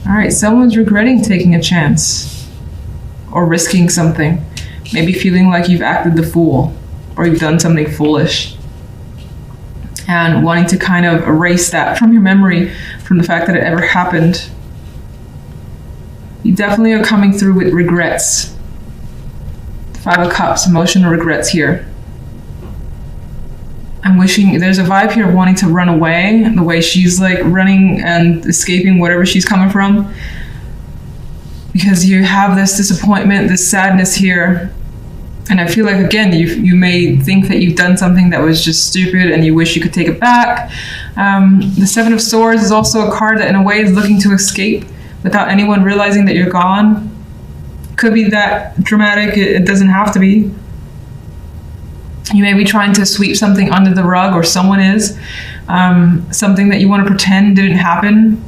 All right, someone's regretting taking a chance or risking something. Maybe feeling like you've acted the fool or you've done something foolish. And wanting to kind of erase that from your memory, from the fact that it ever happened. You definitely are coming through with regrets. 5 of Cups, emotional regrets here. I'm wishing, there's a vibe here of wanting to run away, the way she's like running and escaping whatever she's coming from. Because you have this disappointment, this sadness here. And I feel like, again, you may think that you've done something that was just stupid and you wish you could take it back. The 7 of Swords is also a card that in a way is looking to escape without anyone realizing that you're gone. Could be that dramatic, it doesn't have to be. You may be trying to sweep something under the rug, or someone is. Something that you want to pretend didn't happen,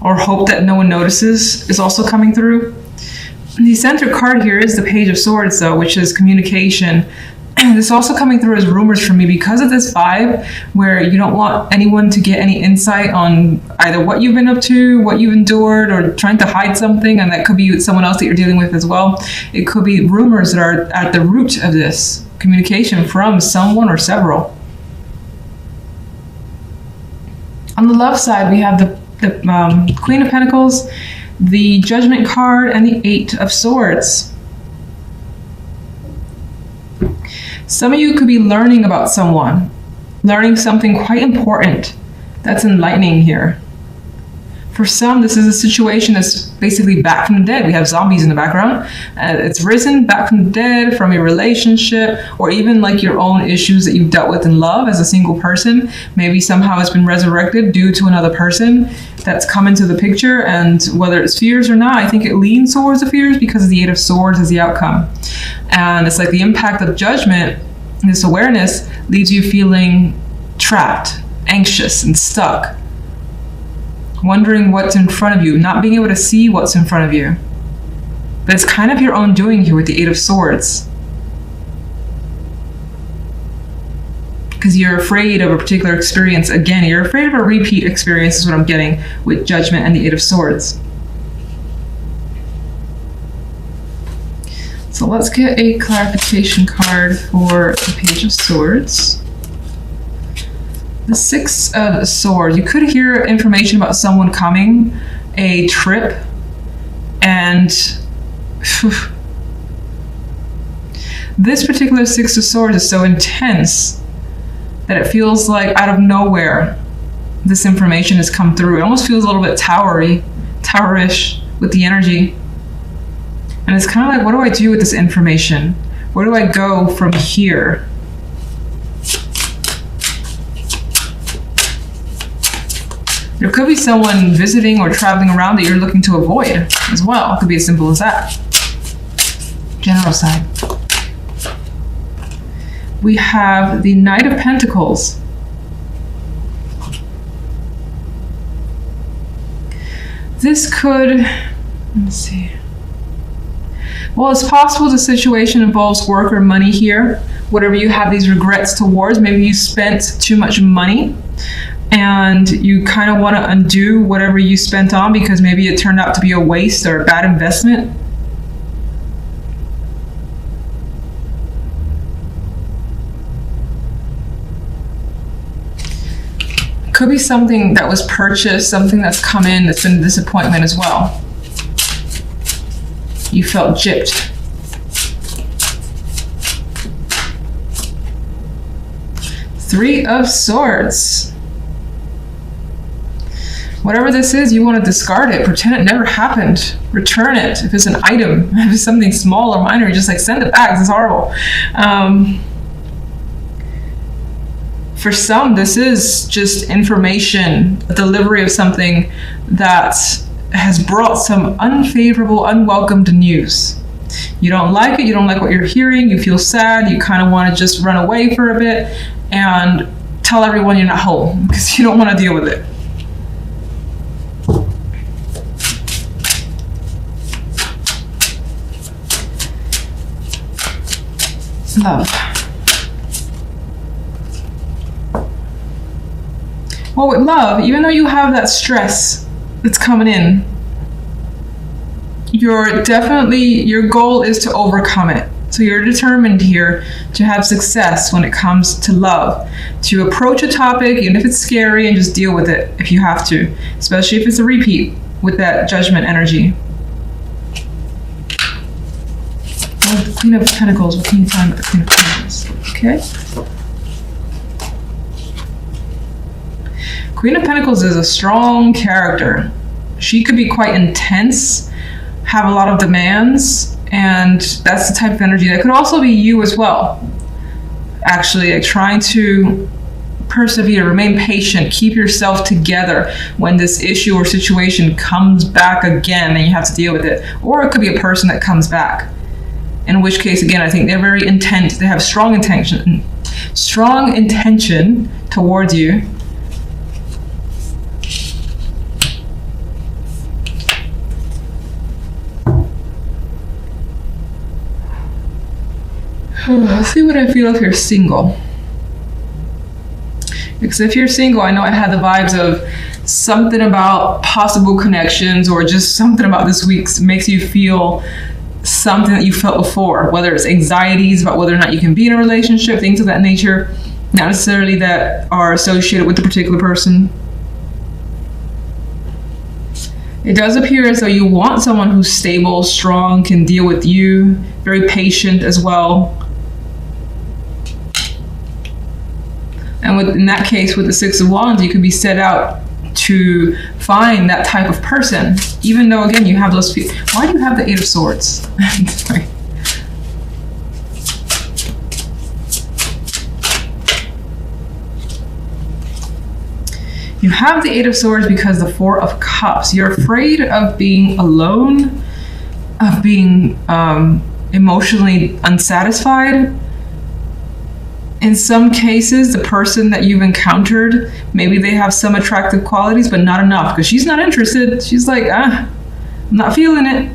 or hope that no one notices, is also coming through. The center card here is the Page of Swords, though, which is communication. This is also coming through as rumors for me because of this vibe where you don't want anyone to get any insight on either what you've been up to, what you've endured, or trying to hide something, and that could be someone else that you're dealing with as well. It could be rumors that are at the root of this communication from someone or several. On the love side, we have the Queen of Pentacles, the Judgment card, and the 8 of Swords. Some of you could be learning about someone, learning something quite important that's enlightening here. For some, this is a situation that's basically back from the dead. We have zombies in the background. It's risen back from the dead, from a relationship, or even like your own issues that you've dealt with in love as a single person. Maybe somehow it's been resurrected due to another person that's come into the picture. And whether it's fears or not, I think it leans towards the fears because the 8 of Swords is the outcome. And it's like the impact of judgment, this awareness, leaves you feeling trapped, anxious, and stuck. Wondering what's in front of you, not being able to see what's in front of you. But it's kind of your own doing here with the 8 of Swords. Because you're afraid of a particular experience. Again, you're afraid of a repeat experience is what I'm getting with Judgment and the 8 of Swords. So let's get a clarification card for the Page of Swords. The 6 of Swords. You could hear information about someone coming, a trip, and this particular 6 of Swords is so intense that it feels like out of nowhere this information has come through. It almost feels a little bit towerish with the energy. And it's kind of like, what do I do with this information? Where do I go from here? There could be someone visiting or traveling around that you're looking to avoid as well. It could be as simple as that. General side. We have the Knight of Pentacles. This could, let's see. Well, it's possible the situation involves work or money here. Whatever you have these regrets towards, maybe you spent too much money and you kind of want to undo whatever you spent on because maybe it turned out to be a waste or a bad investment. Could be something that was purchased, something that's come in that's been a disappointment as well. You felt gypped. Three of Swords. Whatever this is, you want to discard it. Pretend it never happened. Return it. If it's an item, if it's something small or minor, just like send it back. It's horrible. For some, this is just information, a delivery of something that has brought some unfavorable, unwelcomed news. You don't like it, you don't like what you're hearing, you feel sad, you kind of want to just run away for a bit and tell everyone you're not home because you don't want to deal with it. Love. Well, with love, even though you have that stress that's coming in. Your goal is to overcome it. So you're determined here to have success when it comes to love, to approach a topic, even if it's scary, and just deal with it if you have to, especially if it's a repeat with that judgment energy. Queen of Pentacles, what can you find about the Queen of Pentacles? Okay. Queen of Pentacles is a strong character. She could be quite intense, have a lot of demands, and that's the type of energy that could also be you as well. Actually, like trying to persevere, remain patient, keep yourself together when this issue or situation comes back again and you have to deal with it. Or it could be a person that comes back. In which case, again, I think they're very intent. They have strong intention towards you. Let's see what I feel if you're single. Because if you're single, I know I had the vibes of something about possible connections, or just something about this week makes you feel something that you felt before, whether it's anxieties about whether or not you can be in a relationship, things of that nature, not necessarily that are associated with the particular person. It does appear as though you want someone who's stable, strong, can deal with you, very patient as well. And in that case, with the Six of Wands, you could be set out to find that type of person, even though, again, you have those people. Why do you have the Eight of Swords? Sorry. You have the Eight of Swords because the Four of Cups. You're afraid of being alone, of being emotionally unsatisfied. In some cases, the person that you've encountered, maybe they have some attractive qualities, but not enough, because she's not interested. She's like, I'm not feeling it.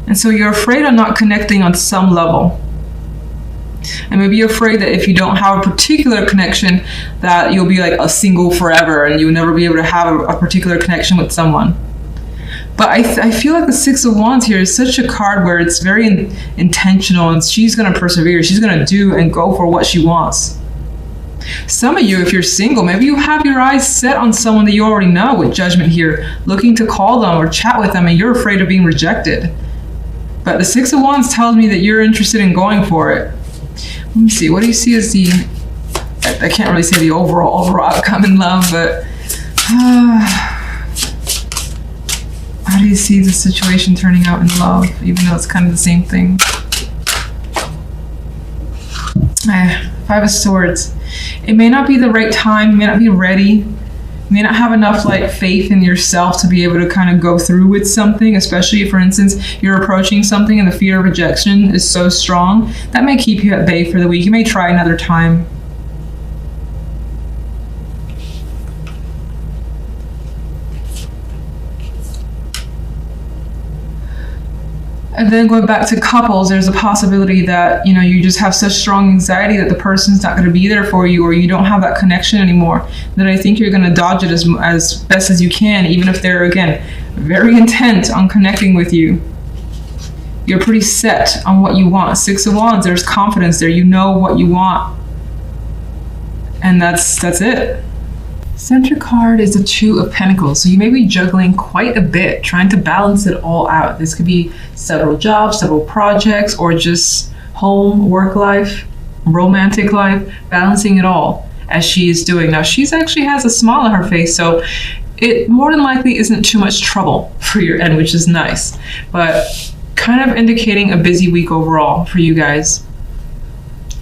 And so you're afraid of not connecting on some level. And maybe you're afraid that if you don't have a particular connection, that you'll be like a single forever and you'll never be able to have a particular connection with someone. But I feel like the Six of Wands here is such a card where it's very intentional, and she's going to persevere. She's going to do and go for what she wants. Some of you, if you're single, maybe you have your eyes set on someone that you already know with Judgment here, looking to call them or chat with them, and you're afraid of being rejected. But the Six of Wands tells me that you're interested in going for it. Let me see. What do you see as the... I can't really say the overall outcome in love, but... how do you see the situation turning out in love, even though it's kind of the same thing? Five of Swords. It may not be the right time. You may not be ready. You may not have enough faith in yourself to be able to kind of go through with something, especially if, for instance, you're approaching something and the fear of rejection is so strong. That may keep you at bay for the week. You may try another time. And then going back to couples, there's a possibility that, you just have such strong anxiety that the person's not going to be there for you, or you don't have that connection anymore, that I think you're going to dodge it as best as you can, even if they're, again, very intent on connecting with you. You're pretty set on what you want. Six of Wands, there's confidence there. You know what you want. And that's it. Center card is the Two of Pentacles. So you may be juggling quite a bit, trying to balance it all out. This could be several jobs, several projects, or just home, work life, romantic life, balancing it all as she is doing. Now, she's actually has a smile on her face, so it more than likely isn't too much trouble for your end, which is nice, but kind of indicating a busy week overall for you guys.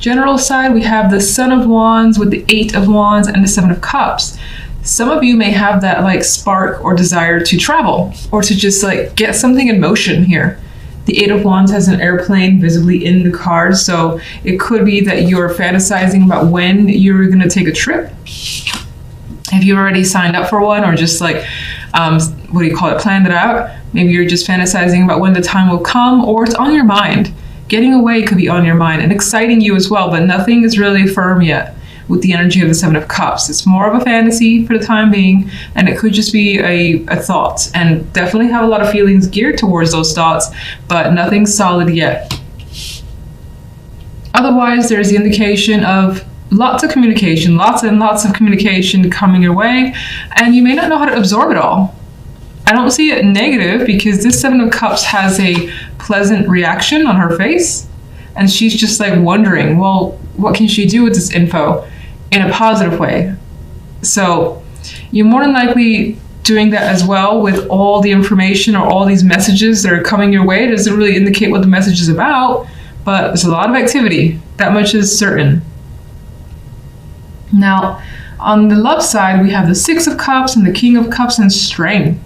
General side, we have the Son of Wands with the Eight of Wands and the Seven of Cups. Some of you may have that spark or desire to travel, or to just get something in motion here. The Eight of Wands has an airplane visibly in the card, so it could be that you're fantasizing about when you're going to take a trip. If you already signed up for one, or just planned it out, maybe you're just fantasizing about when the time will come, or it's on your mind. Getting away could be on your mind and exciting you as well, but nothing is really firm yet. with the energy of the Seven of Cups. It's more of a fantasy for the time being, and it could just be a thought, and definitely have a lot of feelings geared towards those thoughts, but nothing solid yet. Otherwise, there's the indication of lots of communication, lots and lots of communication coming your way, and you may not know how to absorb it all. I don't see it negative because this Seven of Cups has a pleasant reaction on her face, and she's just like wondering, well, what can she do with this info in a positive way? So you're more than likely doing that as well with all the information or all these messages that are coming your way. It doesn't really indicate what the message is about, but there's a lot of activity. That much is certain. Now, on the love side, we have the Six of Cups and the King of Cups and strength.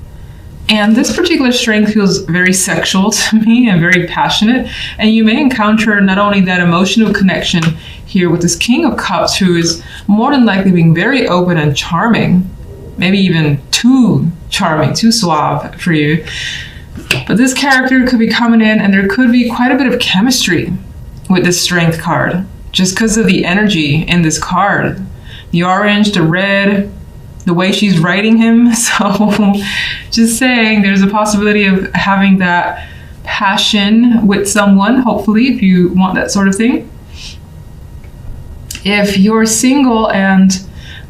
And this particular strength feels very sexual to me and very passionate. And you may encounter not only that emotional connection here with this King of Cups, who is more than likely being very open and charming, maybe even too charming, too suave for you. But this character could be coming in, and there could be quite a bit of chemistry with this strength card, just because of the energy in this card. The orange, the red, the way she's writing him. So just saying, there's a possibility of having that passion with someone, hopefully, if you want that sort of thing. If you're single and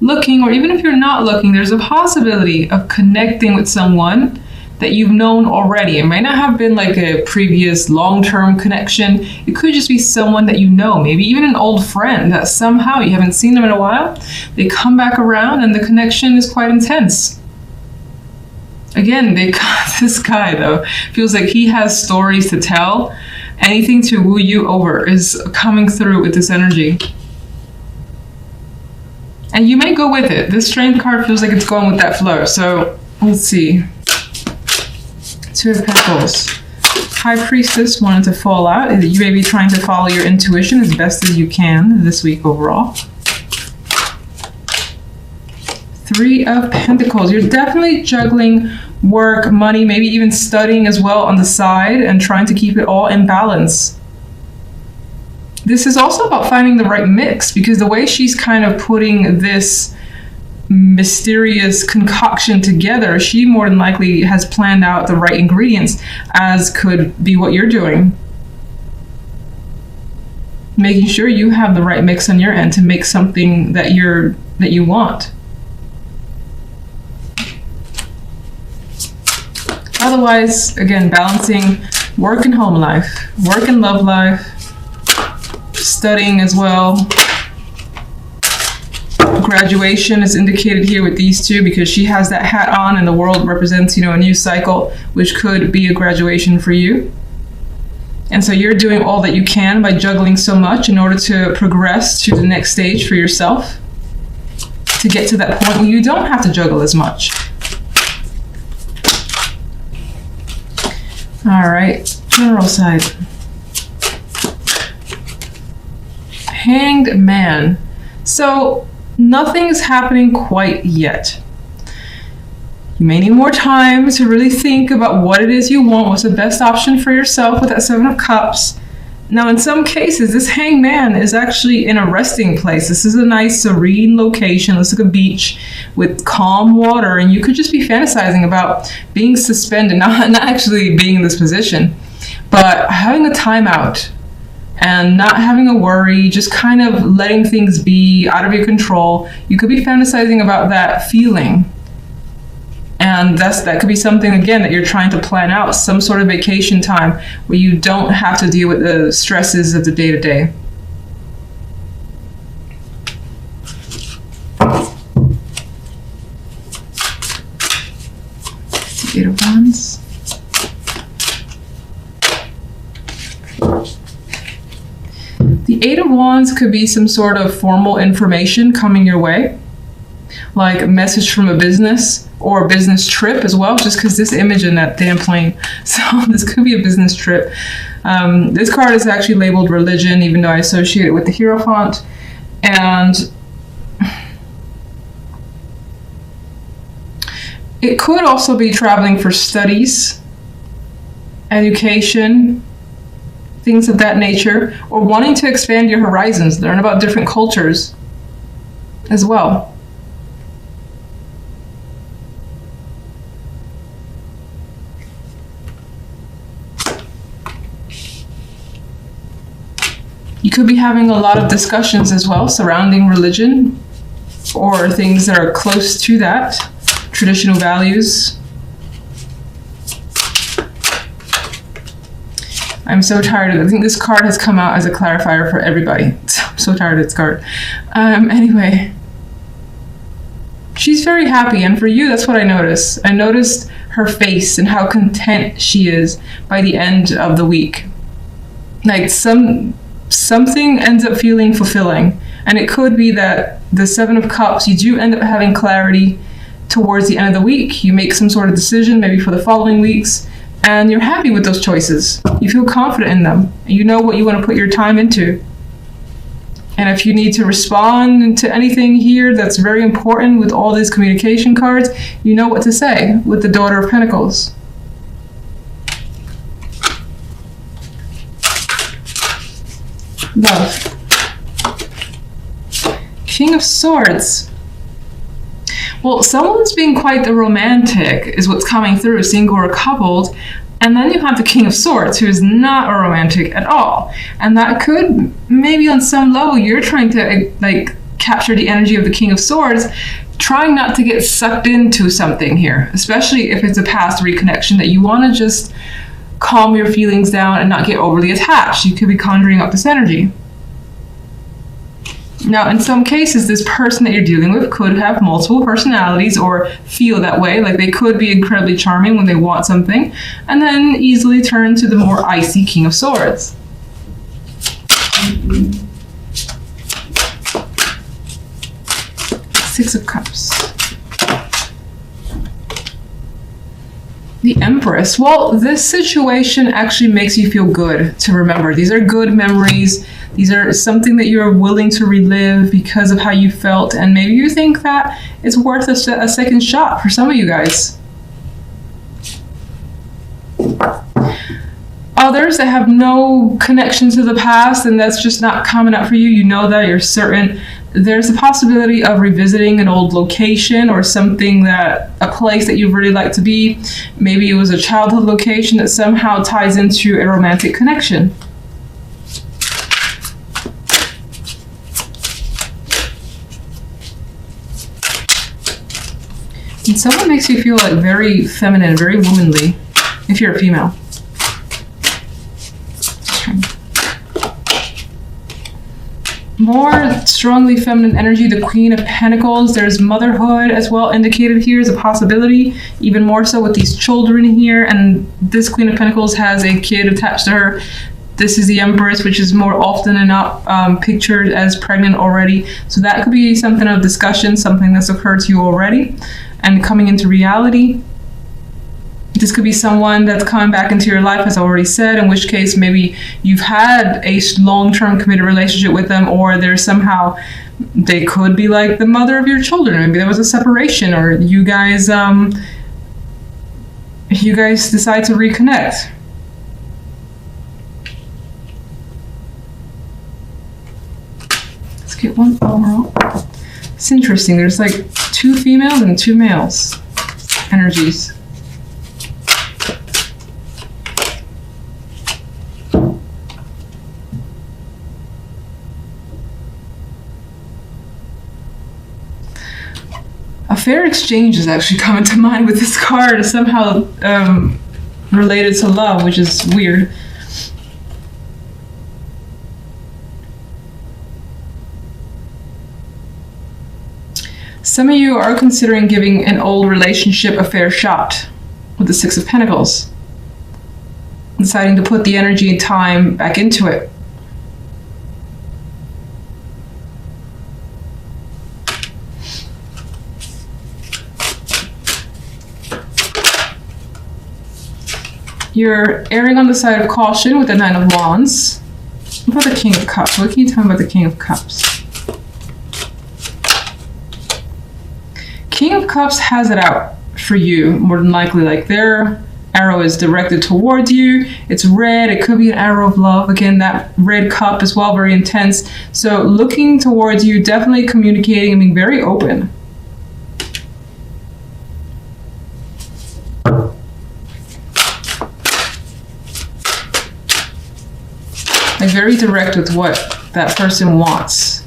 looking, or even if you're not looking, there's a possibility of connecting with someone that you've known already. It might not have been like a previous long-term connection. It could just be someone that you know, maybe even an old friend that somehow you haven't seen them in a while. They come back around and the connection is quite intense. Again, this guy though feels like he has stories to tell. Anything to woo you over is coming through with this energy. And you may go with it. This strength card feels like it's going with that flow. So let's see. Two of Pentacles. High Priestess wanted to fall out. You may be trying to follow your intuition as best as you can this week overall. Three of Pentacles. You're definitely juggling work, money, maybe even studying as well on the side and trying to keep it all in balance. This is also about finding the right mix, because the way she's kind of putting this mysterious concoction together, she more than likely has planned out the right ingredients, as could be what you're doing. Making sure you have the right mix on your end to make something that you want. Otherwise, again, balancing work and home life, work and love life, studying as well. Graduation is indicated here with these two because she has that hat on and the world represents, a new cycle, which could be a graduation for you. And so you're doing all that you can by juggling so much in order to progress to the next stage for yourself, to get to that point where you don't have to juggle as much. All right, general side. Hanged Man. So nothing is happening quite yet. You may need more time to really think about what it is you want, what's the best option for yourself with that Seven of Cups. Now, in some cases, this Hanged Man is actually in a resting place. This is a nice, serene location. Looks like a beach with calm water, and you could just be fantasizing about being suspended, not actually being in this position, but having a timeout and not having a worry, just kind of letting things be out of your control. You could be fantasizing about that feeling. And that could be something, again, that you're trying to plan out, some sort of vacation time where you don't have to deal with the stresses of the day-to-day. Eight of Wands. The Eight of Wands could be some sort of formal information coming your way, like a message from a business or a business trip as well, just because this image in that damn plane. So this could be a business trip. This card is actually labeled religion, even though I associate it with the Hierophant. And it could also be traveling for studies, education, things of that nature, or wanting to expand your horizons, learn about different cultures. as well. You could be having a lot of discussions as well surrounding religion or things that are close to that, traditional values. I'm so tired of it. I think this card has come out as a clarifier for everybody. I'm so tired of this card. Anyway, she's very happy, and for you, that's what I noticed. I noticed her face and how content she is by the end of the week. Like something ends up feeling fulfilling, and it could be that the Seven of Cups, you do end up having clarity towards the end of the week. You make some sort of decision maybe for the following weeks, and you're happy with those choices. You feel confident in them. You know what you want to put your time into. And if you need to respond to anything here that's very important with all these communication cards, you know what to say with the Daughter of Pentacles. Love. King of Swords. Well, someone's being quite the romantic is what's coming through, single or coupled. And then you have the King of Swords, who is not a romantic at all. And that could, maybe on some level, you're trying to like capture the energy of the King of Swords, trying not to get sucked into something here, especially if it's a past reconnection that you want to just calm your feelings down and not get overly attached. You could be conjuring up this energy. Now, in some cases, this person that you're dealing with could have multiple personalities or feel that way. Like they could be incredibly charming when they want something, and then easily turn to the more icy King of Swords. Six of Cups. The Empress. Well, this situation actually makes you feel good to remember. These are good memories. These are something that you're willing to relive because of how you felt, and maybe you think that it's worth a second shot for some of you guys. Others that have no connection to the past, and that's just not coming up for you, you know that, you're certain. There's a possibility of revisiting an old location or something that, a place that you'd really like to be. Maybe it was a childhood location that somehow ties into a romantic connection. And someone makes you feel like very feminine, very womanly, if you're a female. More strongly feminine energy, the Queen of Pentacles. There's motherhood as well indicated here as a possibility, even more so with these children here. And this Queen of Pentacles has a kid attached to her. This is the Empress, which is more often than not pictured as pregnant already. So that could be something of discussion, something that's occurred to you already and coming into reality. This could be someone that's coming back into your life, as I already said, in which case maybe you've had a long-term committed relationship with them, or there's somehow, they could be like the mother of your children. Maybe there was a separation, or you guys decide to reconnect. Let's get one overall. It's interesting. There's like 2 females and 2 males energies. A fair exchange is actually coming to mind with this card, somehow related to love, which is weird. Some of you are considering giving an old relationship a fair shot with the Six of Pentacles, deciding to put the energy and time back into it. You're erring on the side of caution with the Nine of Wands. What about the King of Cups? What can you tell me about the King of Cups? King of Cups has it out for you, more than likely. Like they're arrow is directed towards you. It's red. It could be an arrow of love. Again, that red cup as well, very intense. So looking towards you, definitely communicating and being very open. Like very direct with what that person wants.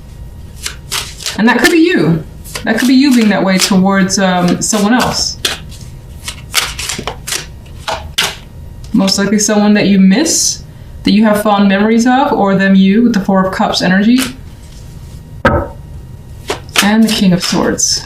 And that could be you. That could be you being that way towards someone else. Most likely someone that you miss, that you have fond memories of, or them you with the Four of Cups energy. And the King of Swords.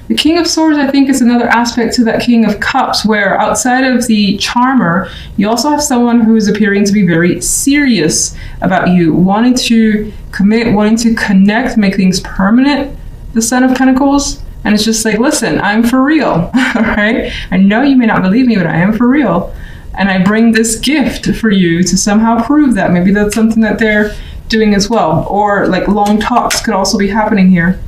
The King of Swords, I think, is another aspect to that King of Cups, where outside of the charmer, you also have someone who is appearing to be very serious about you, wanting to commit, wanting to connect, make things permanent, the Son of Pentacles. And it's just like, listen, I'm for real, all right? I know you may not believe me, but I am for real. And I bring this gift for you to somehow prove that. Maybe that's something that they're doing as well. Or like long talks could also be happening here.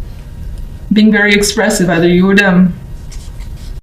Being very expressive, either you or them.